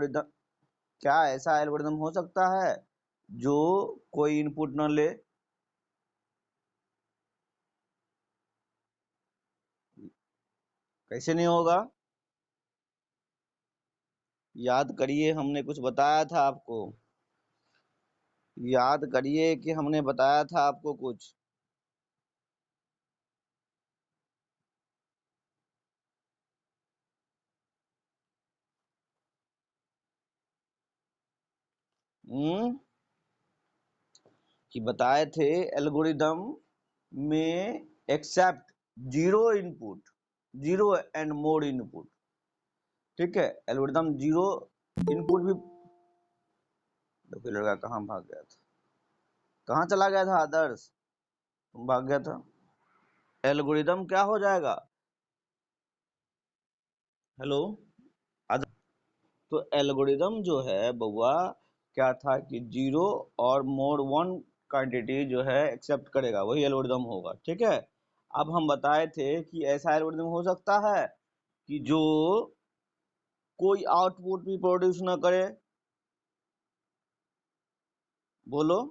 Algorithm, क्या ऐसा algorithm हो सकता है जो कोई इनपुट न ले? कैसे नहीं होगा? याद करिए, हमने कुछ बताया था आपको। याद करिए कि हमने बताया था आपको कुछ। कि बताए थे एल्गोरिदम में except zero input, zero and more input. ठीक है, एल्गोरिदम जीरो इनपुट भी। देखो लड़का कहाँ भाग गया था, कहाँ चला गया था आदर्श? तुम भाग गया था। एल्गोरिदम क्या हो जाएगा? हेलो आदर्श। तो एल्गोरिदम जो है बउआ, क्या था कि जीरो और मोर वन क्वांटिटी जो है एक्सेप्ट करेगा, वही एल्गोरिदम होगा। ठीक है, अब हम बताए थे कि ऐसा एल्गोरिदम हो सकता है कि जो कोई आउटपुट भी प्रोड्यूस ना करे। बोलो,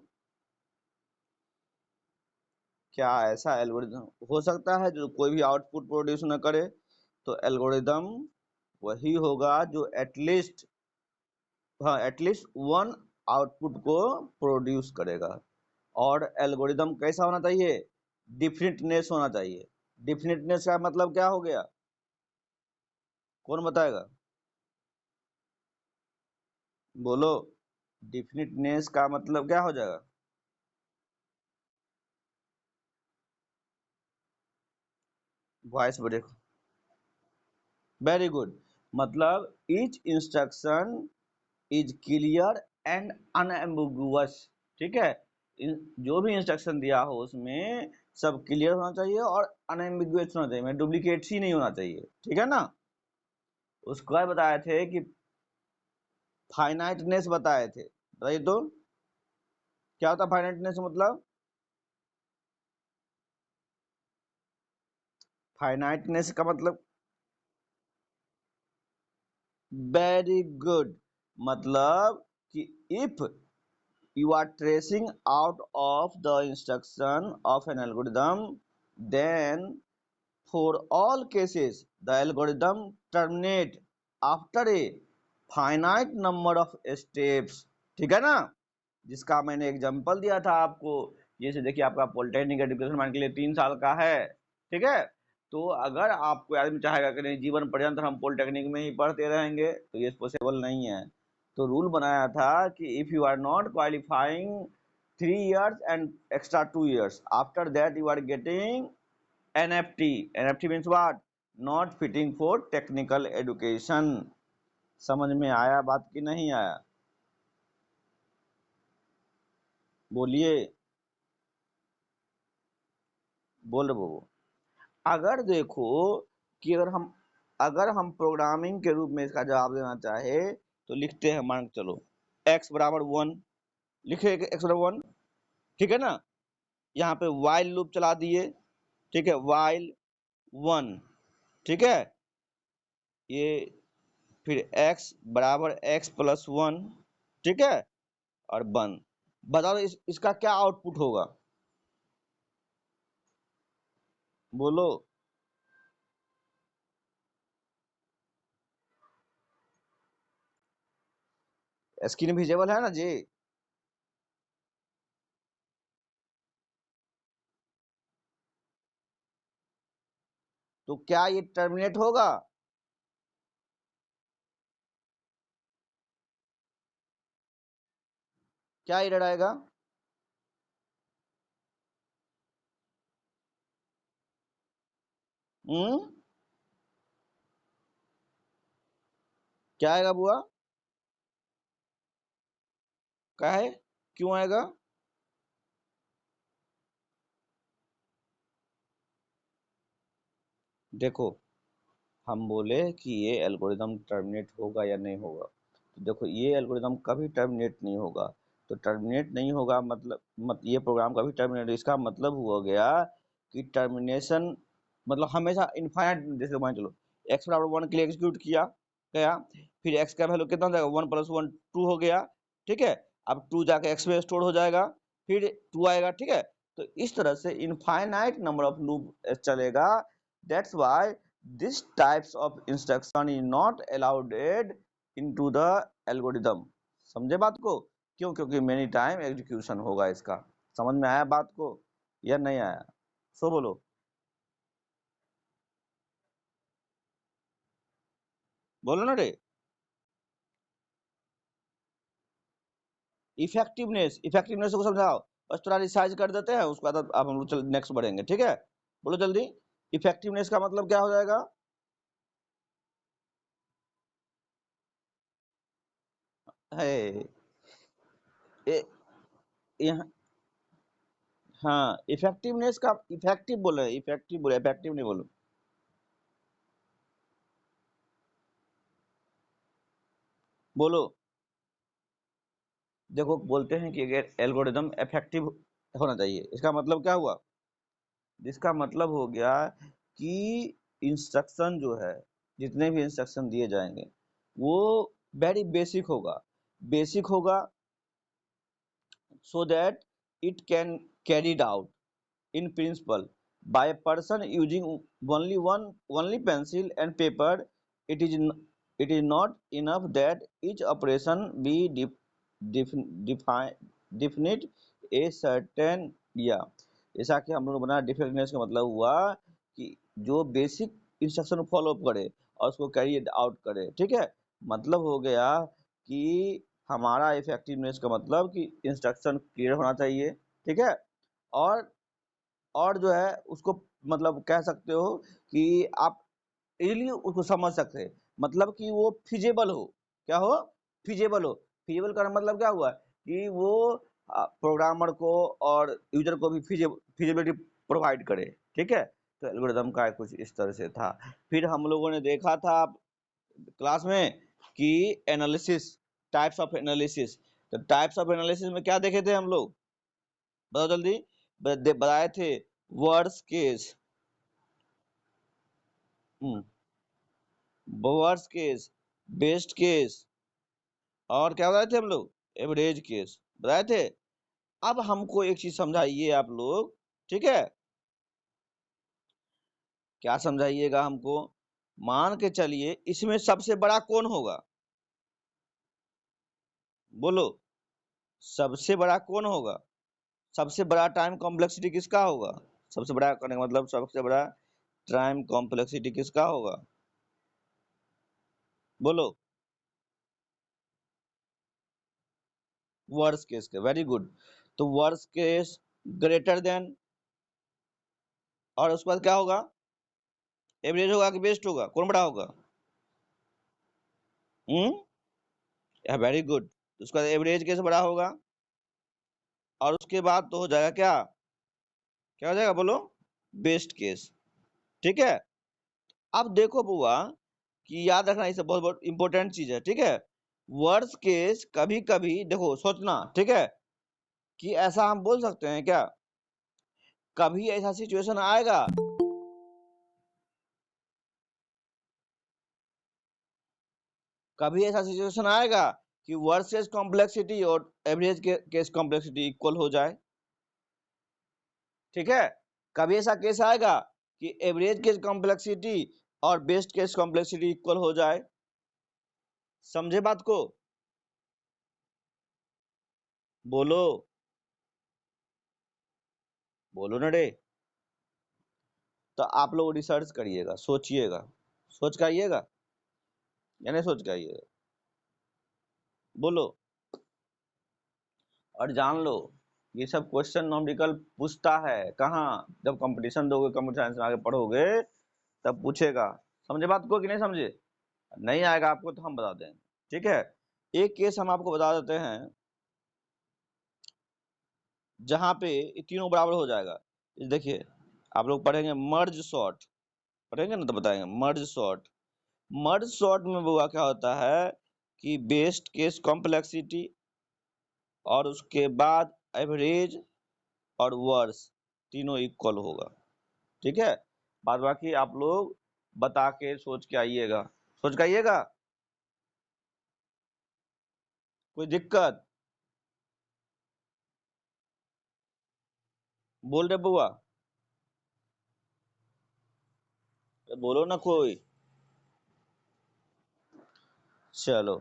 क्या ऐसा एल्गोरिदम हो सकता है जो कोई भी आउटपुट प्रोड्यूस ना करे? तो एल्गोरिदम वही होगा जो एटलीस्ट, हाँ, एटलीस्ट वन आउटपुट को प्रोड्यूस करेगा। और एल्गोरिदम कैसा होना चाहिए? डिफिनिटनेस होना चाहिए। डिफिनिटनेस का मतलब क्या हो गया? कौन बताएगा? बोलो, डिफिनिटनेस का मतलब क्या हो जाएगा? Voice break. Very good. मतलब each instruction is clear and unambiguous. ठीक है, जो भी इंस्ट्रक्शन दिया हो उसमें सब क्लियर होना चाहिए और अनएम्बिगुअस होना चाहिए, डुप्लीकेट ही नहीं होना चाहिए। ठीक है ना? उसको बाद बताए थे कि फाइनाइटनेस बताए थे, बताइए तो क्या होता है फाइनाइटनेस मतलब? फाइनाइटनेस का मतलब, वेरी गुड, मतलब कि if you are tracing out of the instruction of an algorithm, then for all cases the algorithm terminate after a finite number of steps। ठीक है ना? जिसका मैंने एग्जांपल दिया था आपको, जैसे देखिए आपका पॉलिटेक्निक एजुकेशन मान के लिए 3 साल का है। ठीक है, तो अगर आपको आदमी चाहेगा कि नहीं जीवन पर्यंत हम पॉलिटेक्निक में ही पढ़ते रहेंगे, तो ये पॉसिबल नहीं है। तो रूल बनाया था कि if you are not qualifying 3 years and extra 2 years, after that you are getting NFT। NFT means what? Not fitting for technical education। समझ में आया बात कि नहीं आया? बोलिए, बोल रहे वो। अगर देखो कि अगर हम प्रोग्रामिंग के रूप में इसका जवाब देना चाहे तो लिखते हैं, मान के चलो x बराबर 1, लिखे x बराबर 1। ठीक है ना? यहाँ पे वाइल लूप चला दिए। ठीक है, वाइल 1। ठीक है, ये फिर x बराबर x प्लस 1। ठीक है, और 1। बताओ इसका क्या आउटपुट होगा? बोलो। स्क्रीन विजिबल है ना जी? तो क्या ये टर्मिनेट होगा? क्या एरर आएगा? क्या आएगा बुआ? क्या है, क्यों आएगा? देखो, हम बोले कि ये एल्गोरिदम टर्मिनेट होगा या नहीं होगा, तो देखो ये एल्गोरिदम कभी टर्मिनेट नहीं होगा। तो टर्मिनेट नहीं होगा मतलब ये प्रोग्राम कभी टर्मिनेट, इसका मतलब हुआ गया कि टर्मिनेशन मतलब हमेशा इनफाइनाइट। जैसे मान चलो x बराबर 1 के लिए एग्जीक्यूट किया, गया, फिर x का वैल्यू कितना हो जाएगा, 1 + 1 2 हो गया, ठीक है। अब 2 जाके x में स्टोर हो जाएगा, फिर 2 आएगा, ठीक है। तो इस तरह से इनफाइनाइट नंबर ऑफ लूप चलेगा। That's why this types of instruction is not allowed into the algorithm. समझे बात को? क्यों? क्योंकि मेनी टाइम एग्जीक्यूशन होगा इसका। समझ में आया बात को या नहीं आया? सो बोलो, बोलो ना रे। इफेक्टिवनेस को समझाओ, बस थोड़ा रिसाइज कर देते हैं, उसके बाद अब हम लोग चल नेक्स्ट बढ़ेंगे, ठीक है। बोलो जल्दी, इफेक्टिवनेस का मतलब क्या हो जाएगा? है ए, यहाँ, हाँ, इफेक्टिवनेस का इफेक्टिव बोले, इफेक्टिव बोले, इफेक्टिव नहीं बोलो। बोलो, देखो बोलते हैं कि अगर एल्गोरिदम इफेक्टिव होना चाहिए, इसका मतलब क्या हुआ? इसका मतलब हो गया कि इंस्ट्रक्शन जो है, जितने भी इंस्ट्रक्शन दिए जाएंगे वो वेरी बेसिक होगा, so that it can carried out in principle by a person using only pencil and paper. It is not enough that each operation be define definite a certain या जैसा कि हम लोग बना डिफिनेशन का मतलब हुआ कि जो बेसिक इंस्ट्रक्शन फॉलो करे और उसको कैरी आउट करे, ठीक है। मतलब हो गया कि हमारा इफेक्टिवनेस का मतलब कि इंस्ट्रक्शन क्लियर होना चाहिए, ठीक है। और जो है उसको मतलब कह सकते हो कि आप इजीली उसको समझ सकते हैं, मतलब कि वो फिजिबल हो। क्या हो? फिजिबल हो। फिजिबल का मतलब क्या हुआ कि वो प्रोग्रामर को और यूजर को भी फिजिबिलिटी प्रोवाइड करे, ठीक है। तो एल्गोरिदम का कुछ इस तरह से था। फिर हम लोगों ने देखा था क्लास में कि एनालिसिस, टाइप्स ऑफ एनालिसिस। तो टाइप्स ऑफ एनालिसिस में क्या देखे थे हम लोग? बताओ जल्दी। बताए थे worst case, worst case, best case, और क्या बताए थे हम लोग? एवरेज केस बताए थे। अब हमको एक चीज समझाइए आप लोग, ठीक है। क्या समझाइएगा हमको? मान के चलिए इसमें सबसे बड़ा कौन होगा? बोलो, सबसे बड़ा कौन होगा? सबसे बड़ा टाइम कॉम्प्लेक्सिटी किसका होगा? सबसे बड़ा करने का मतलब सबसे बड़ा टाइम कॉम्प्लेक्सिटी किसका होगा? बोलो। वर्स्ट केस के, वेरी गुड। तो वर्स्ट केस ग्रेटर देन, और उसके बाद क्या होगा? एवरेज होगा कि बेस्ट होगा? कौन बड़ा होगा? Very good. उसके बाद एवरेज केस बड़ा होगा, और उसके बाद तो हो जाएगा क्या? क्या हो जाएगा बोलो? बेस्ट केस, ठीक है। अब देखो बुआ कि याद रखना, इसे बहुत बहुत इंपॉर्टेंट चीज है, ठीक है। वर्स्ट केस कभी कभी देखो सोचना, ठीक है, कि ऐसा हम बोल सकते हैं क्या, कभी ऐसा सिचुएशन आएगा, कभी ऐसा सिचुएशन आएगा कि वर्स्ट केस कॉम्प्लेक्सिटी और एवरेज केस कॉम्प्लेक्सिटी इक्वल हो जाए, ठीक है। कभी ऐसा केस आएगा कि एवरेज केस कॉम्प्लेक्सिटी और बेस्ट केस कॉम्प्लेक्सिटी इक्वल हो जाए। समझे बात को? बोलो, बोलो ना रे। तो आप लोग रिसर्च करिएगा, सोचिएगा, सोच के आइएगा या नहीं सोच के आइएगा? बोलो। और जान लो, ये सब क्वेश्चन नॉमेरिकल पूछता है कहाँ? जब कंपटीशन दोगे, कंप्यूटर साइंस में आगे पढ़ोगे तब पूछेगा। समझे बात को कि नहीं समझे? नहीं आएगा आपको तो हम बता देंगे, ठीक है। एक केस हम आपको बता देते हैं जहां पे ये तीनों बराबर हो जाएगा। देखिए, आप लोग पढ़ेंगे मर्ज सॉर्ट, पढ़ेंगे ना तो बताएंगे मर्ज सॉर्ट। मर्ज सॉर्ट में बुआ क्या होता है कि बेस्ट केस कॉम्प्लेक्सिटी और उसके बाद एवरेज और वर्स तीनों इक्वल होगा, ठीक है। बाद बाकी आप लोग बता के सोच के आइएगा, सोच के आइएगा। कोई दिक्कत? बोल रहे बुआ? बोलो ना कोई। चलो,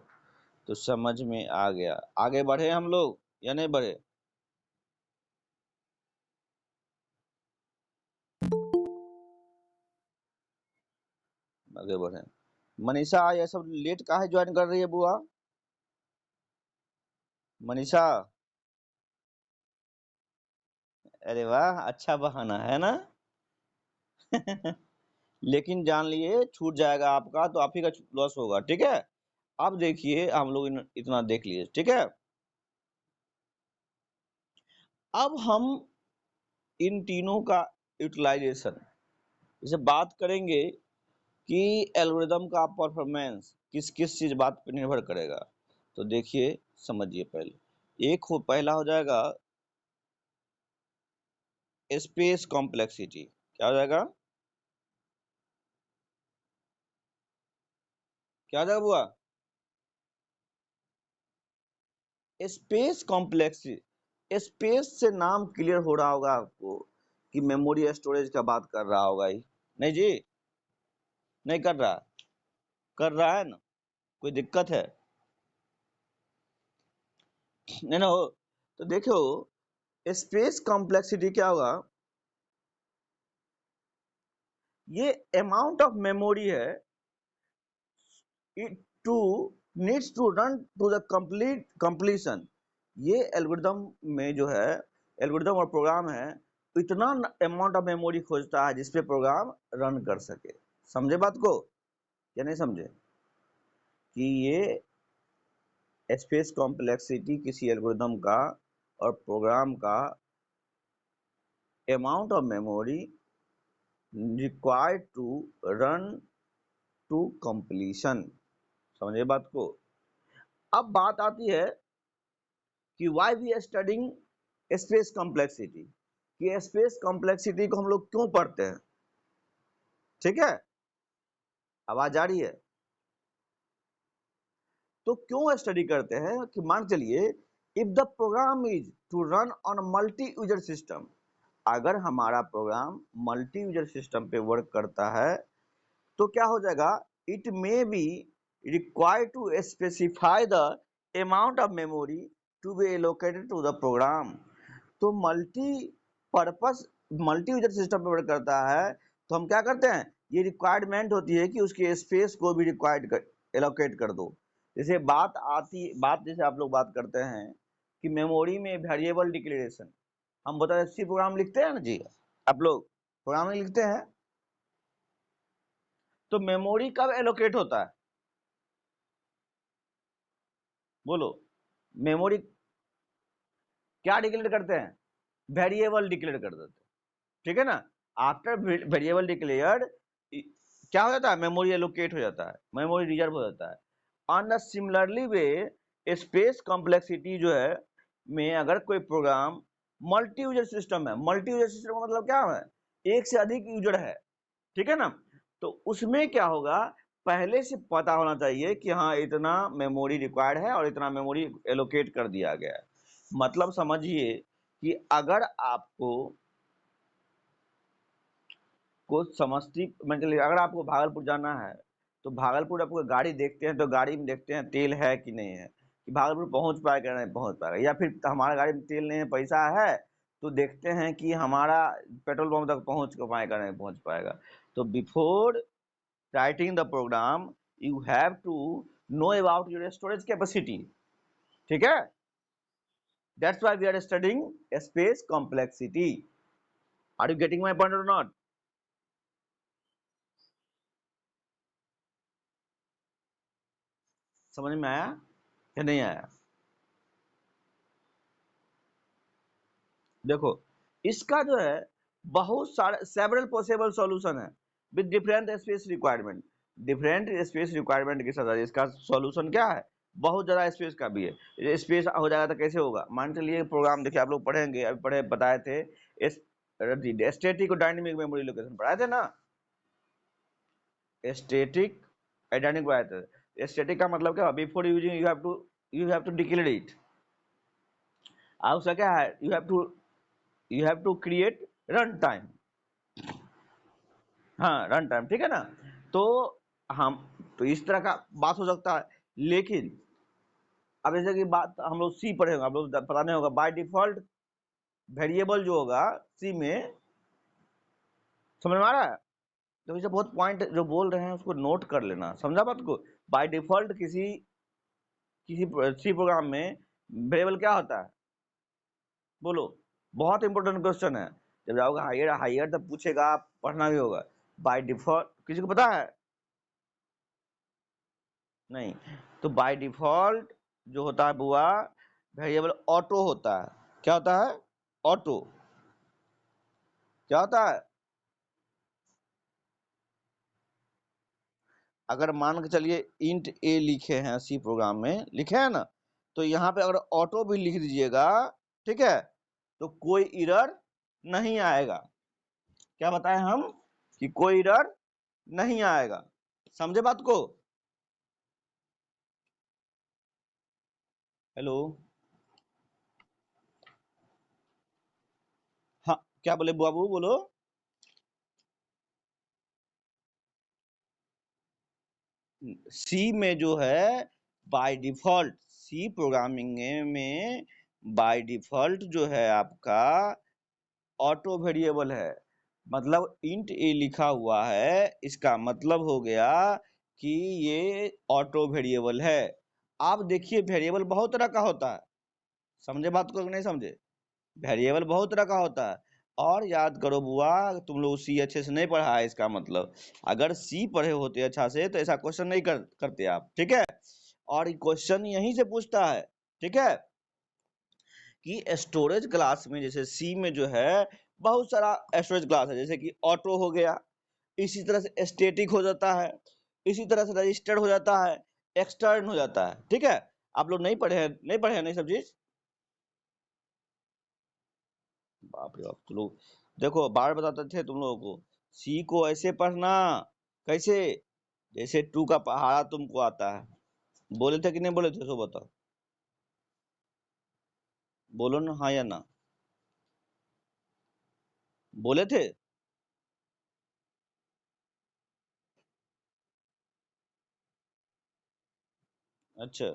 तो समझ में आ गया। आगे बढ़े हम लोग या नहीं बढ़े? आगे बढ़े। मनीषा ये सब लेट काहे ज्वाइन कर रही है बुआ? मनीषा, अरे वाह, अच्छा बहाना है ना। लेकिन जान लिए छूट जाएगा आपका, तो आप ही का लॉस होगा, ठीक है। अब देखिए, हम लोग इतना देख लिए, ठीक है। अब हम इन तीनों का यूटिलाइजेशन जैसे बात करेंगे कि एल्गोरिदम का परफॉर्मेंस किस किस चीज बात पर निर्भर करेगा। तो देखिए, समझिए पहले। पहला हो जाएगा स्पेस कॉम्प्लेक्सिटी। क्या हो जाएगा? क्या हो जाएगा बुआ? Space complexity. स्पेस से नाम क्लियर हो रहा होगा आपको कि मेमोरी स्टोरेज का बात कर रहा होगा ही। नहीं जी? नहीं कर रहा? कर रहा है ना? कोई दिक्कत है? नहीं ना हो? तो देखो, स्पेस कॉम्प्लेक्सिटी क्या होगा? ये अमाउंट ऑफ मेमोरी है it to needs to run to the complete completion। ये एल्गोरिदम में जो है, एल्गोरिदम और प्रोग्राम है, इतना अमाउंट ऑफ मेमोरी खोजता है जिसपे प्रोग्राम रन कर सके। समझे बात को या नहीं समझे? कि ये स्पेस कॉम्प्लेक्सिटी किसी एल्गोरिदम का और प्रोग्राम का amount of memory required to run to completion. समझे बात को? अब बात आती है कि why we are studying space complexity, कि स्पेस कॉम्प्लेक्सिटी को हम लोग क्यों पढ़ते हैं। ठीक है, आवाज आ रही है? तो क्यों स्टडी करते हैं कि मान चलिए, if the program is to run on multi user system, अगर हमारा प्रोग्राम मल्टी यूजर सिस्टम पे वर्क करता है, तो क्या हो जाएगा? It may be required to specify the amount of memory to be allocated to the program. तो पर्पस मल्टी यूजर सिस्टम पे वर्क करता है, तो हम क्या करते हैं, ये रिक्वायरमेंट होती है कि उसके स्पेस को भी एलोकेट कर दो। जैसे बात जैसे आप लोग बात करते हैं कि मेमोरी में वेरिएबल डिक्लेरेशन, हम बताते सी प्रोग्राम लिखते हैं ना जी, आप लोग प्रोग्राम में लिखते हैं, तो मेमोरी कब एलोकेट होता है? बोलो। मेमोरी क्या डिक्लेयर करते हैं? वेरिएबल डिक्लेयर कर देते हैं, ठीक है ना। आफ्टर वेरिएबल डिक्लेयर्ड क्या हो जाता है? मेमोरी एलोकेट हो जाता है, मेमोरी रिजर्व हो जाता है। On the similarly way, space complexity जो है में अगर कोई प्रोग्राम मल्टी यूजर सिस्टम है, मल्टी यूजर सिस्टम का मतलब क्या है? एक से अधिक यूजर है, ठीक है ना। तो उसमें क्या होगा, पहले से पता होना चाहिए कि हाँ, इतना मेमोरी रिक्वायर्ड है और इतना मेमोरी एलोकेट कर दिया गया है। मतलब समझिए कि अगर आपको मतलब अगर आपको भागलपुर जाना है, तो भागलपुर आपको गाड़ी देखते हैं, तो गाड़ी में देखते हैं तेल है कि नहीं है, कि भागलपुर पहुंच पाएगा नहीं पहुंच पाएगा, या फिर हमारा गाड़ी में तेल नहीं है, पैसा है, तो देखते हैं कि हमारा पेट्रोल पंप तक पहुंच पाएगा नहीं पहुंच पाएगा। तो before writing the program, you have to know about your storage capacity, ठीक है। That's why we are studying space complexity. Are you getting my point और नॉट? समझ में आया या नहीं आया? देखो, इसका जो है बहुत सारे सेवरल पॉसिबल सॉल्यूशन है with different space requirement. Different space requirement के साथ इसका सॉल्यूशन क्या है? बहुत ज्यादा स्पेस का भी है। स्पेस हो जाएगा तो कैसे होगा? मान चलिए प्रोग्राम, देखिए आप लोग पढ़ेंगे, अभी पढ़े बताए थे स्टैटिक और डायनेमिक मेमोरी लोकेशन पढ़ाए थे ना। स्टैटिक और डायनेमिक पढ़ाए थे। स्टैटिक का मतलब क्या? Before using you have to you have to declare it. और उसका क्या है, you have to create run time. हाँ, रन टाइम, ठीक है ना। तो हम तो इस तरह का बात हो सकता है। लेकिन अब जैसे कि बात हम लोग सी पढ़े होगा, आप लोग पता नहीं होगा, बाय डिफॉल्ट वेरिएबल जो होगा सी में, समझ में आ रहा है। तो इसे बहुत पॉइंट जो बोल रहे हैं उसको नोट कर लेना, समझा बात को। बाय डिफॉल्ट किसी किसी सी प्रोग्राम में वेरिएबल क्या होता है, बोलो। बहुत इंपॉर्टेंट क्वेश्चन है, जब जाओगे हायर हायर तब पूछेगा, आप पढ़ना भी होगा। बाय डिफॉल्ट किसी को पता है? नहीं। तो बाय डिफॉल्ट जो होता है बुआ, वेरिएबल ऑटो होता है। क्या होता है? ऑटो। क्या होता है? अगर मान के चलिए इंट ए लिखे हैं, सी प्रोग्राम में लिखे हैं ना, तो यहाँ पे अगर ऑटो भी लिख दीजिएगा, ठीक है, तो कोई एरर नहीं आएगा। क्या बताएं हम कि कोई एरर नहीं आएगा, समझे बात को। हेलो, हाँ क्या बोले बाबू, बोलो। सी में जो है बाय डिफॉल्ट, सी प्रोग्रामिंग में बाय डिफॉल्ट जो है आपका ऑटो वेरिएबल है। मतलब इंट ए लिखा हुआ है, इसका मतलब हो गया कि ये ऑटो वेरिएबल है। आप देखिए वेरिएबल बहुत तरह का होता है, समझे बात को कि नहीं समझे। वेरिएबल बहुत तरह का होता है। और याद करो बुआ, तुम लोग सी अच्छे से नहीं पढ़ा है, इसका मतलब अगर सी पढ़े होते अच्छा से तो ऐसा क्वेश्चन नहीं करते आप, ठीक है। और क्वेश्चन यहीं से पूछता है, ठीक है, कि स्टोरेज क्लास में, जैसे सी में जो है बहुत सारा स्टोरेज क्लास है, जैसे कि ऑटो हो गया, इसी तरह से स्टैटिक हो जाता है, इसी तरह से रजिस्टर्ड हो जाता है, एक्सटर्न हो जाता है, ठीक है। आप लोग नहीं पढ़े हैं, नहीं पढ़े हैं नहीं सब चीज। बाप रे बाप, तुम लोग देखो बार बताते थे तुम लोगों को, सी को ऐसे पढ़ना, कैसे, जैसे टू का पहाड़ा तुमको आता है। बोले थे कि नहीं बोले थे, सो बताओ, बोलो ना, हाँ या ना, बोले थे। अच्छा,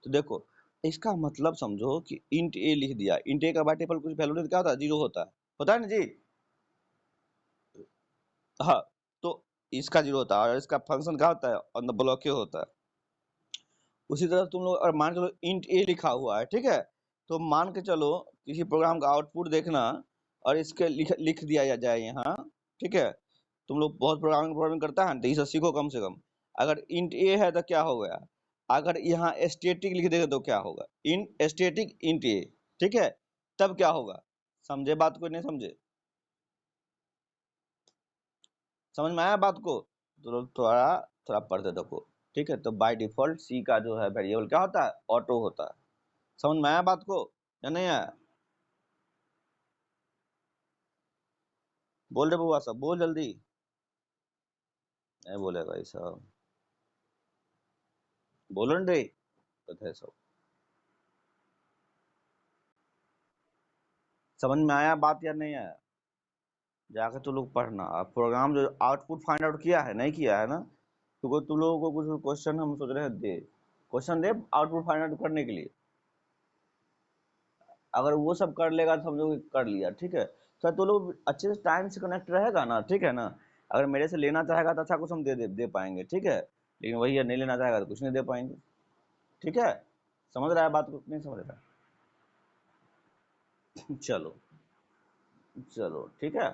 तो देखो, इसका मतलब समझो कि इंट ए लिख दिया, इंट ए का बाय डिफॉल्ट कुछ वैल्यू नहीं, क्या होता है, जीरो होता है ना जी। हाँ, तो इसका जीरो होता है, और इसका फंक्शन क्या होता है, ऑन द ब्लॉक होता है। उसी तरह तुम लोग और मान के चलो इंट ए लिखा हुआ है, ठीक है, तो मान के चलो किसी प्रोग्राम का आउटपुट देखना, और इसके लिख दिया जाए यहाँ, ठीक है। तुम लोग बहुत प्रोग्रामिंग करता है तो इसे सीखो कम से कम। अगर इंट ए है तो क्या हो गया, अगर यहाँ स्टैटिक लिख देगा तो क्या होगा, इन स्टैटिक इंट ए, ठीक है, तब क्या होगा, समझे बात को नहीं समझे, समझ में आया बात को। तो थोड़ा थोड़ा पढ़ते देखो, ठीक है। तो बाय डिफॉल्ट सी का जो है वेरिएबल क्या होता है, ऑटो होता है। समझ में आया बात को या नहीं आया? बोल रहे बुआ सब, बोल जल्दी। नहीं बोले भाई साहब, बोलो न रे, तो सब समझ में आया बात या नहीं आया? जाकर तुम लोग पढ़ना, अब प्रोग्राम जो आउटपुट फाइंड आउट किया है, नहीं किया है ना, तो तुम लोगों को कुछ क्वेश्चन हम सोच रहे हैं दे, क्वेश्चन दे आउटपुट फाइंड आउट करने के लिए। अगर वो सब कर लेगा तो समझो कि कर लिया, ठीक है। तो तुम लोग अच्छे से टाइम से कनेक्ट रहेगा ना, ठीक है ना। अगर मेरे से लेना चाहेगा तो अच्छा कुछ हम दे पाएंगे, ठीक है। लेकिन वही है, नहीं लेना चाहेगा तो कुछ नहीं दे पाएंगे, ठीक है। समझ रहा है बात को, नहीं समझ रहा है? चलो, चलो ठीक है।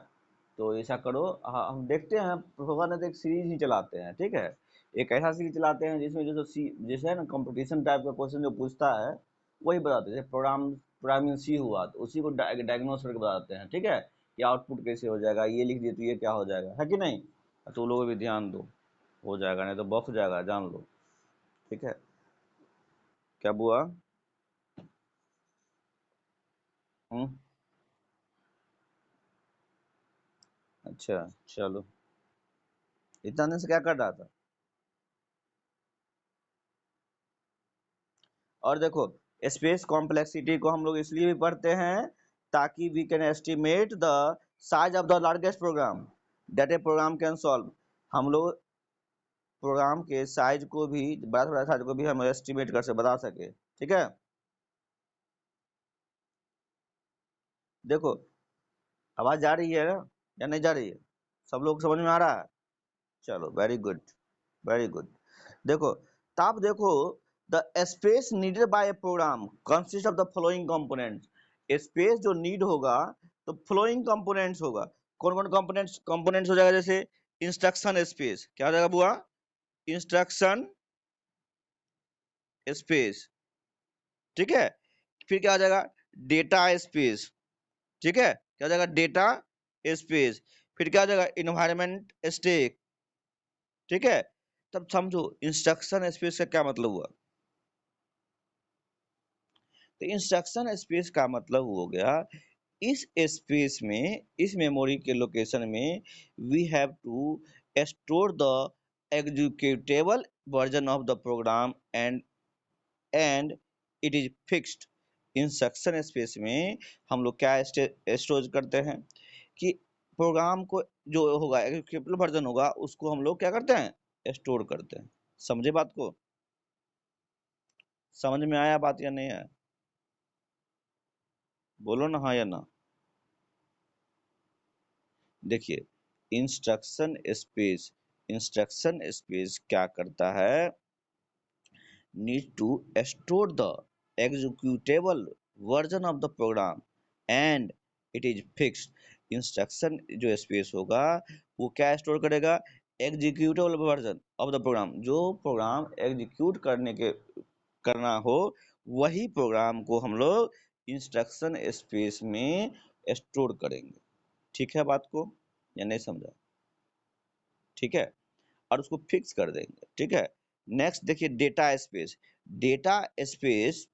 तो ऐसा करो, हाँ हम देखते हैं, होगा ना तो एक सीरीज ही चलाते हैं, ठीक है। एक ऐसा सीरीज चलाते हैं जिसमें जो सी जैसे है ना कंपटीशन टाइप का क्वेश्चन जो पूछता है, वही बताते हैं। जैसे प्रोग्रामिंग सी हुआ तो उसी को डायग्नोस करके बताते हैं, ठीक है, कि आउटपुट कैसे हो जाएगा, ये लिख दिए तो ये क्या हो जाएगा, है कि नहीं। तो लोगों भी ध्यान दो, हो जाएगा, नहीं तो बफ जाएगा, जान लो, ठीक है। क्या बुआ? हम्म, अच्छा, चलो। इतना दिन से क्या कर रहा था? और देखो स्पेस कॉम्प्लेक्सिटी को हम लोग इसलिए भी पढ़ते हैं ताकि we can estimate the size of the largest program that a program can solve. हम लोग प्रोग्राम के साइज को भी, बड़ा से बड़ा साइज को भी हम एस्टिमेट कर से बता सके। ठीक है, देखो आवाज जा रही है या नहीं जा रही है? सब लोग समझ में आ रहा है? चलो वेरी गुड, वेरी गुड। देखो तब देखो the space needed by a program consist of the following components. Space जो नीड होगा तो फ्लोइंग कंपोनेंट्स होगा। कौन कौन कंपोनेंट्स कंपोनेंट्स हो जाएगा? जैसे इंस्ट्रक्शन स्पेस, क्या हो जाएगा बुआ? Instruction space. ठीक है, फिर क्या हो जाएगा? Data space. ठीक है, क्या हो जाएगा? Data space. फिर क्या हो जाएगा? Environment stack. ठीक है, तब समझो इंस्ट्रक्शन स्पेस का क्या मतलब हुआ। तो इंस्ट्रक्शन स्पेस का मतलब हो गया इस स्पेस में, इस मेमोरी के लोकेशन में we have to store the executable version of the program and it is fixed. Instruction space में हम लोग क्या स्टोर करते हैं कि प्रोग्राम को जो होगा एग्जीक्यूटेबल वर्जन होगा उसको हम लोग क्या करते हैं? स्टोर करते हैं। समझे बात को? समझ में आया बात या नहीं है? बोलो ना हाँ या ना। देखिए इंस्ट्रक्शन स्पेस क्या करता है? Need to store the executable version of the program and it is fixed. Instruction जो स्पेस होगा वो क्या स्टोर करेगा? Executable version of the program. जो प्रोग्राम एग्जीक्यूट करना हो वही प्रोग्राम को हम लोग इंस्ट्रक्शन स्पेस में स्टोर करेंगे। ठीक है बात को या नहीं समझा? ठीक है, और उसको फिक्स कर देंगे। ठीक है, नेक्स्ट देखिए डेटा स्पेस। डेटा स्पेस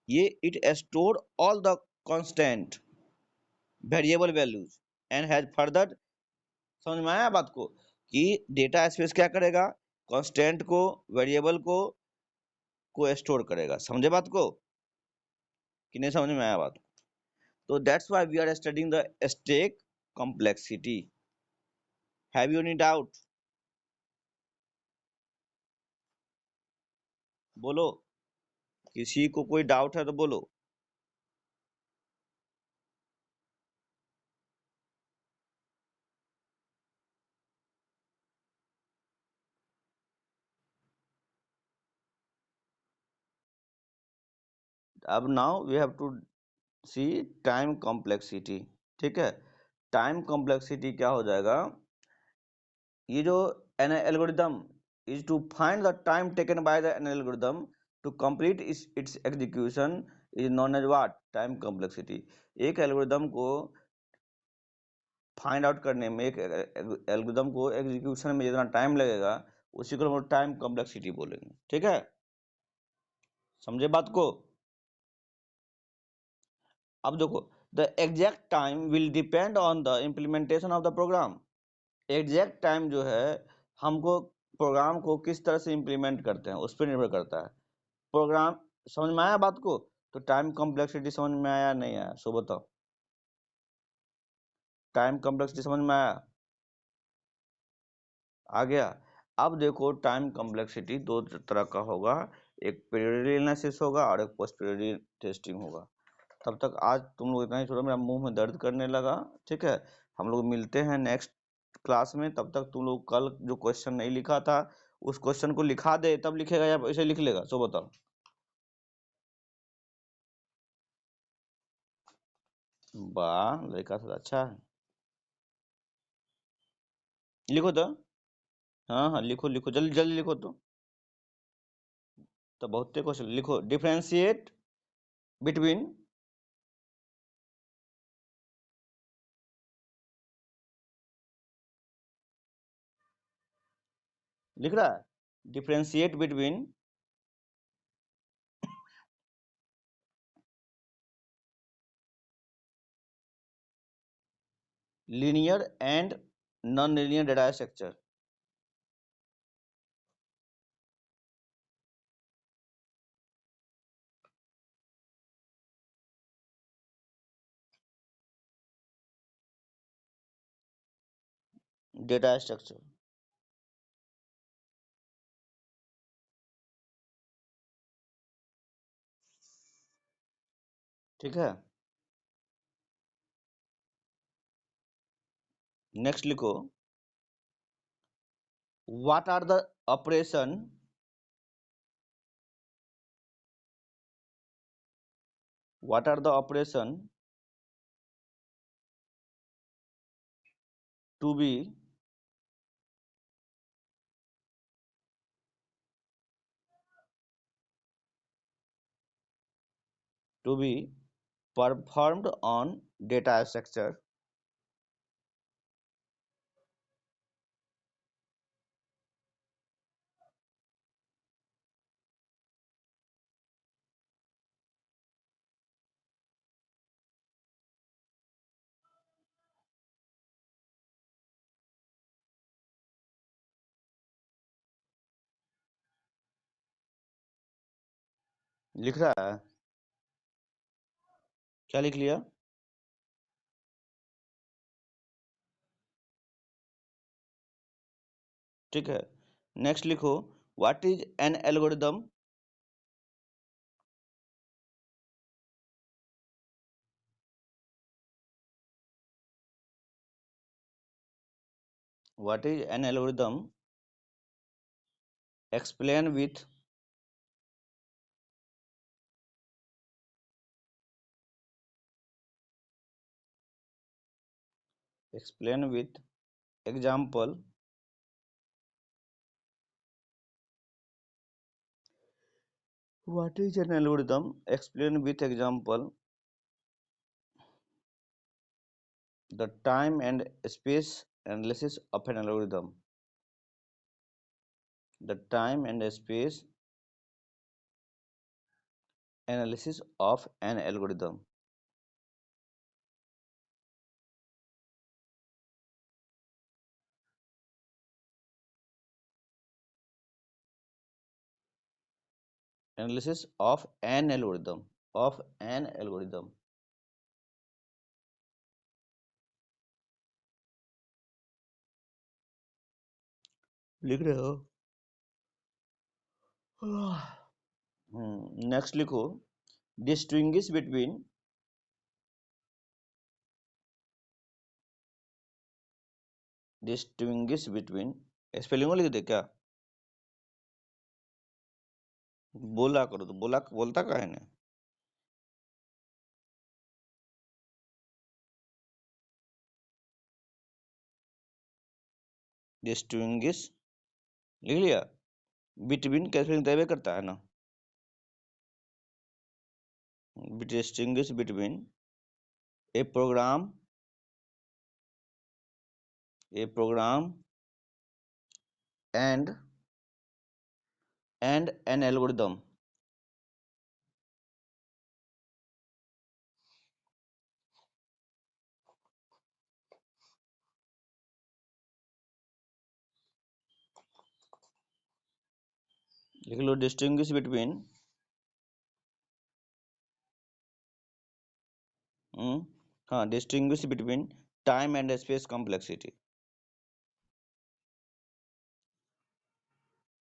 ये it store all the constant variable values and has further. समझ में आया बात को कि डेटा स्पेस क्या करेगा? कांस्टेंट को, वेरिएबल को स्टोर करेगा। समझे बात को कि नहीं समझ में आया बात? तो that's why we are studying the stack complexity. Have you any doubt? बोलो, किसी को कोई डाउट है तो बोलो। अब now we have to see time complexity. ठीक है, टाइम कॉम्प्लेक्सिटी क्या हो जाएगा? ये जो an algorithm is to find the time taken by the an algorithm to complete its execution is known as what? Time complexity. एक algorithm को find out करने में, एक एल्गोरिदम को एग्जीक्यूशन में जितना टाइम लगेगा उसी को हम टाइम कॉम्प्लेक्सिटी बोलेंगे। ठीक है, समझे बात को? अब देखो the exact time will depend on the implementation of the program. Exact time जो है हमको प्रोग्राम को किस तरह से इम्प्लीमेंट करते हैं उस पर निर्भर करता है। प्रोग्राम, समझ में आया बात को? तो टाइम कॉम्प्लेक्सिटी समझ में आया नहीं आया सो बताओ? टाइम कॉम्प्लेक्सिटी समझ में आया? आ गया? अब देखो टाइम कॉम्प्लेक्सिटी दो तरह का होगा, एक पीरियड एनालिसिस होगा और एक पोस्ट पीरियड टेस्टिंग होगा। तब तक आज तुम लोग इतना ही छोड़ो, मेरा मुंह में दर्द करने लगा। ठीक है, हम लोग मिलते हैं नेक्स्ट क्लास में। तब तक तुम लोग कल जो क्वेश्चन नहीं लिखा था उस क्वेश्चन को लिखा दे, तब लिखेगा या ऐसे लिख लेगा सो बताओ? वाह लड़का तो अच्छा है। लिखो तो। हाँ हाँ लिखो लिखो, जल्दी जल्दी लिखो तो बहुत क्वेश्चन लिखो। डिफरेंशिएट बिटवीन, लिख रहा है? Differentiate between linear and non linear data structure. Data structure. ठीक है, नेक्स्ट लिखो, what are the operation what are the operation to be performed on data structure? लिख रहा है, क्या लिख लिया? ठीक है, नेक्स्ट लिखो, what is an algorithm? What is an algorithm? Explain with example. What is an algorithm? Explain with example the time and space analysis of an algorithm. The time and space analysis of an algorithm. Analysis of an algorithm. Of an algorithm. लिख रहे हो? Next लिखो, distinguish between spelling लिख दे क्या? बोला करो तो बोलता का है ना? डिस्टिंग्विश लिख लिया? बिटवीन क्या स्पेलिंग तय करता है ना? Distinguish between a program and an algorithm. लिख लो, डिस्टिंग्विश बिटवीन हाँ, distinguish between time and space complexity.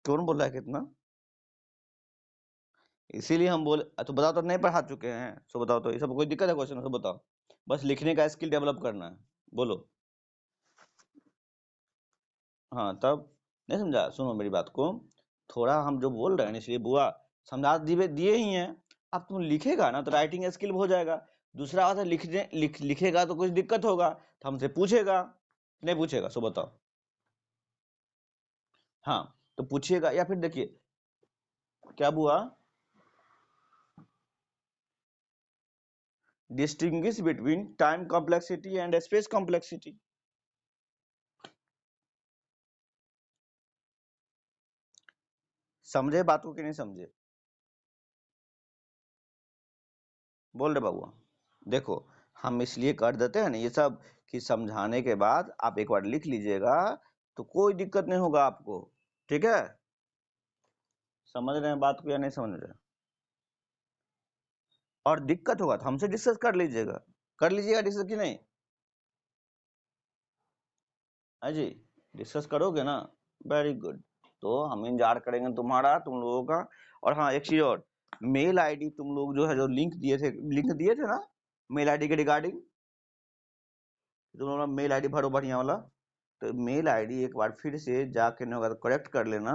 कौन बोल रहा है कितना? इसीलिए हम बोले तो बताओ, तो नहीं पढ़ा चुके हैं सो बताओ, तो ये सब कोई दिक्कत है क्वेश्चन? तो बताओ, बस लिखने का स्किल डेवलप करना है, बोलो। हाँ, तब नहीं समझा? सुनो मेरी बात को, थोड़ा हम जो बोल रहे हैं इसलिए बुआ समझा दिए ही हैं। अब तुम लिखेगा ना तो राइटिंग स्किल हो जाएगा। दूसरा बात है, लिखेगा तो कुछ दिक्कत होगा तो हमसे पूछेगा, नहीं पूछेगा? सो बताओ। हाँ, तो पूछिएगा, या फिर देखिए क्या बुआ, distinguish between time complexity and space complexity. समझे बात को कि नहीं समझे? बोल रहे बाबू, देखो हम इसलिए कर देते हैं ना ये सब कि समझाने के बाद आप एक बार लिख लीजिएगा तो कोई दिक्कत नहीं होगा आपको। ठीक है, समझ रहे हैं बात को या नहीं समझ रहे हैं? और दिक्कत होगा तो हमसे डिस्कस कर लीजिएगा डिस्कस कि नहीं? हाँ जी। डिस्कस करोगे ना? Very good. तो हम इंतजार करेंगे तुम्हारा, तुम लोगों का। और हाँ, एक चीज और, मेल आईडी तुम लोग जो है, जो लिंक दिए थे ना मेल आईडी के रिगार्डिंग, तुम लोग मेल आईडी भरो बढ़िया वाला। तो मेल आईडी एक बार फिर से जाके ना अगर करेक्ट कर लेना,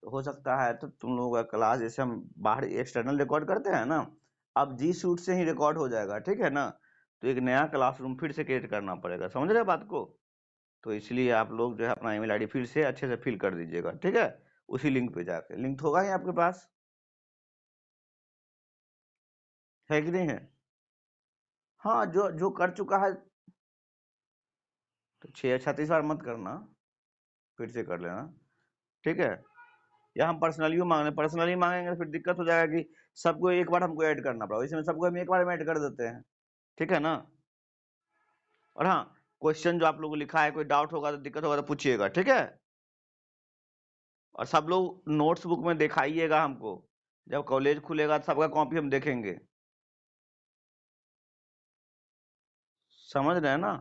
तो हो सकता है तो तुम लोगों का क्लास, जैसे हम बाहर एक्सटर्नल रिकॉर्ड करते हैं ना, अब जी सूट से ही रिकॉर्ड हो जाएगा, ठीक है ना? तो एक नया क्लासरूम फिर से क्रिएट करना पड़ेगा, समझ रहे बात को? तो इसलिए आप लोग जो है अपना ईमेल आईडी फिर से अच्छे से फिल कर दीजिएगा, ठीक है? उसी लिंक पे जाके, लिंक होगा ही आपके पास, है कि नहीं है? हाँ, जो जो कर चुका है, तो 36 बार मत करना, फिर से कर लेना, ठीक है? या हम पर्सनली मांगेंगे तो फिर दिक्कत हो जाएगा कि सबको एक बार हमको ऐड करना पड़ा, इसमें सबको हम एक बार में ऐड कर देते हैं, ठीक है ना? और हाँ, क्वेश्चन जो आप लोगों को लिखा है, कोई डाउट होगा तो दिक्कत होगा तो पूछिएगा, ठीक है? और सब लोग नोट्स बुक में दिखाइएगा हमको, जब कॉलेज खुलेगा तो सबका कॉपी हम देखेंगे, समझ रहे हैं ना?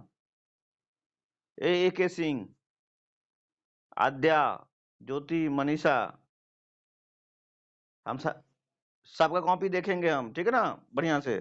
के सिंह, आद्या, ज्योति, मनीषा, हम सबका कॉपी देखेंगे हम, ठीक है ना? बढ़िया से।